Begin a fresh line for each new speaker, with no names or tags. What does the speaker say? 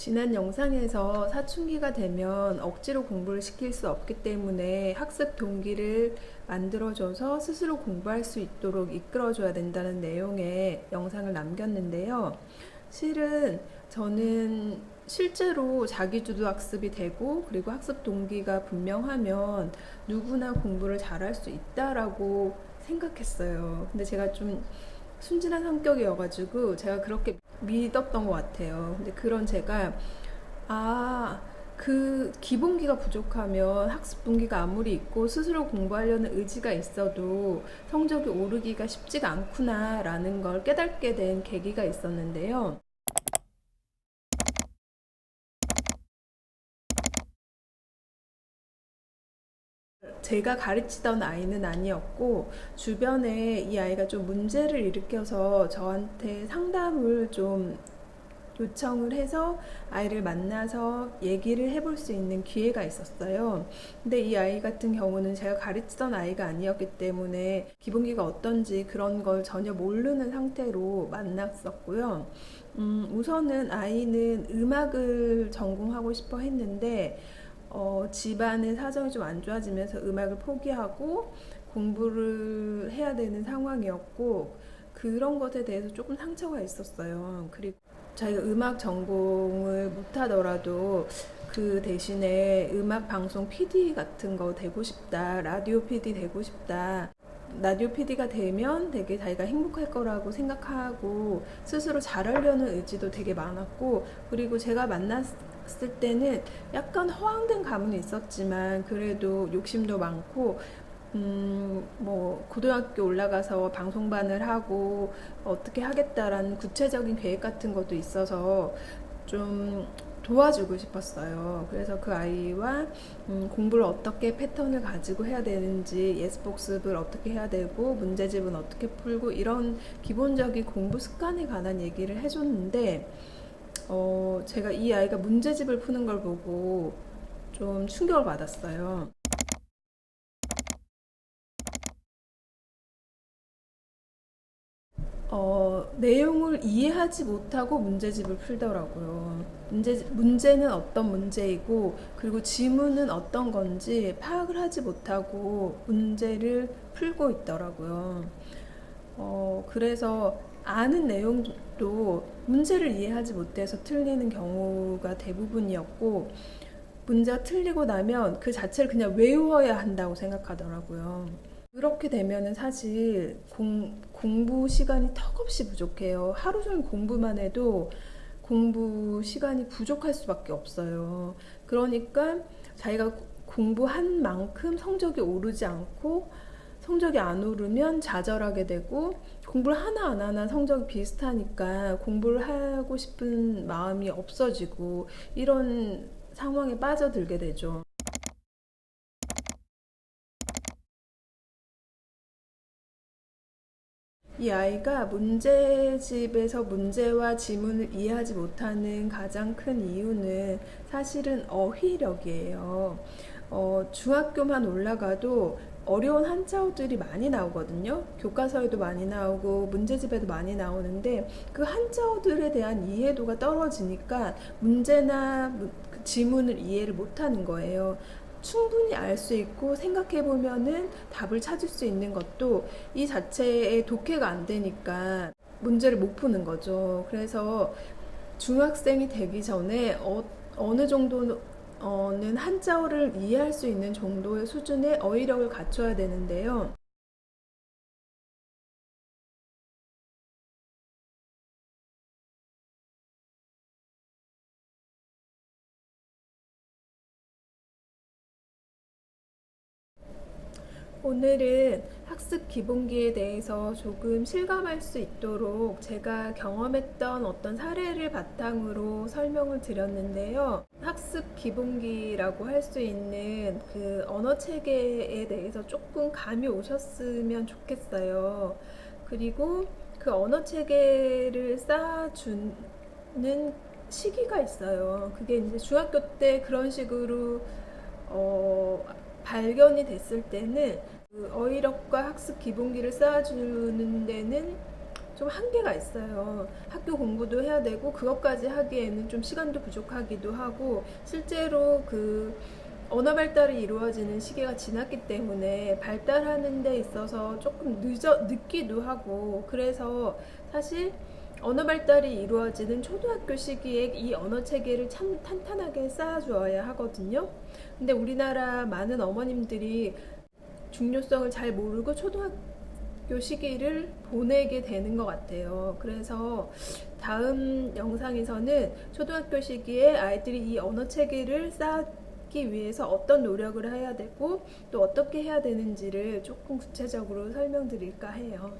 지난 영상에서 사춘기가 되면 억지로 공부를 시킬 수 없기 때문에 학습 동기를 만들어줘서 스스로 공부할 수 있도록 이끌어줘야 된다는 내용의 영상을 남겼는데요. 실은 저는 실제로 자기주도 학습이 되고 그리고 학습 동기가 분명하면 누구나 공부를 잘할 수 있다라고 생각했어요. 근데 제가 좀 순진한 성격이어가지고 제가 그렇게 믿었던 것 같아요. 근데 그런 제가 그 기본기가 부족하면 학습 동기가 아무리 있고 스스로 공부하려는 의지가 있어도 성적이 오르기가 쉽지가 않구나라는 걸 깨닫게 된 계기가 있었는데요. 제가 가르치던 아이는 아니었고 주변에 이 아이가 좀 문제를 일으켜서 저한테 상담을 좀 요청을 해서 아이를 만나서 얘기를 해볼 수 있는 기회가 있었어요. 근데 이 아이 같은 경우는 제가 가르치던 아이가 아니었기 때문에 기본기가 어떤지 그런 걸 전혀 모르는 상태로 만났었고요. 우선은 아이는 음악을 전공하고 싶어 했는데 집안의 사정이 좀 안 좋아지면서 음악을 포기하고 공부를 해야 되는 상황이었고 그런 것에 대해서 조금 상처가 있었어요. 그리고 자기가 음악 전공을 못하더라도 그 대신에 음악 방송 PD 같은 거 되고 싶다, 라디오 PD 되고 싶다. 라디오 PD가 되면 되게 자기가 행복할 거라고 생각하고 스스로 잘하려는 의지도 되게 많았고, 그리고 제가 만났을 때는 약간 허황된 감은 있었지만 그래도 욕심도 많고 뭐 고등학교 올라가서 방송반을 하고 어떻게 하겠다라는 구체적인 계획 같은 것도 있어서 좀 도와주고 싶었어요. 그래서 그 아이와 공부를 어떻게 패턴을 가지고 해야 되는지, 예습복습을 어떻게 해야 되고 문제집은 어떻게 풀고 이런 기본적인 공부 습관에 관한 얘기를 해줬는데 제가 이 아이가 문제집을 푸는 걸 보고 좀 충격을 받았어요. 내용을 이해하지 못하고 문제집을 풀더라고요. 문제는 어떤 문제이고, 그리고 지문은 어떤 건지 파악을 하지 못하고 문제를 풀고 있더라고요. 그래서 아는 내용도 문제를 이해하지 못해서 틀리는 경우가 대부분이었고, 문제가 틀리고 나면 그 자체를 그냥 외워야 한다고 생각하더라고요. 그렇게 되면은 사실 공부 시간이 턱없이 부족해요. 하루 종일 공부만 해도 공부 시간이 부족할 수밖에 없어요. 그러니까 자기가 공부한 만큼 성적이 오르지 않고 성적이 안 오르면 좌절하게 되고 공부를 하나 안 하나 성적이 비슷하니까 공부를 하고 싶은 마음이 없어지고 이런 상황에 빠져들게 되죠. 이 아이가 문제집에서 문제와 지문을 이해하지 못하는 가장 큰 이유는 사실은 어휘력이에요. 중학교만 올라가도 어려운 한자어들이 많이 나오거든요. 교과서에도 많이 나오고 문제집에도 많이 나오는데 그 한자어들에 대한 이해도가 떨어지니까 문제나 지문을 이해를 못하는 거예요. 충분히 알 수 있고 생각해 보면은 답을 찾을 수 있는 것도 이 자체에 독해가 안 되니까 문제를 못 푸는 거죠. 그래서 중학생이 되기 전에 어느 정도는 한자어를 이해할 수 있는 정도의 수준의 어휘력을 갖춰야 되는데요. 오늘은 학습 기본기에 대해서 조금 실감할 수 있도록 제가 경험했던 어떤 사례를 바탕으로 설명을 드렸는데요. 학습 기본기라고 할 수 있는 그 언어 체계에 대해서 조금 감이 오셨으면 좋겠어요. 그리고 그 언어 체계를 쌓아주는 시기가 있어요. 그게 이제 중학교 때 그런 식으로 어, 발견이 됐을 때는 그 어휘력과 학습 기본기를 쌓아주는 데는 좀 한계가 있어요. 학교 공부도 해야 되고 그것까지 하기에는 좀 시간도 부족하기도 하고 실제로 그 언어 발달이 이루어지는 시기가 지났기 때문에 발달하는 데 있어서 조금 늦기도 하고 그래서 사실 언어 발달이 이루어지는 초등학교 시기에 이 언어 체계를 참 탄탄하게 쌓아주어야 하거든요. 근데 우리나라 많은 어머님들이 중요성을 잘 모르고 초등학교 시기를 보내게 되는 것 같아요. 그래서 다음 영상에서는 초등학교 시기에 아이들이 이 언어 체계를 쌓기 위해서 어떤 노력을 해야 되고 또 어떻게 해야 되는지를 조금 구체적으로 설명드릴까 해요.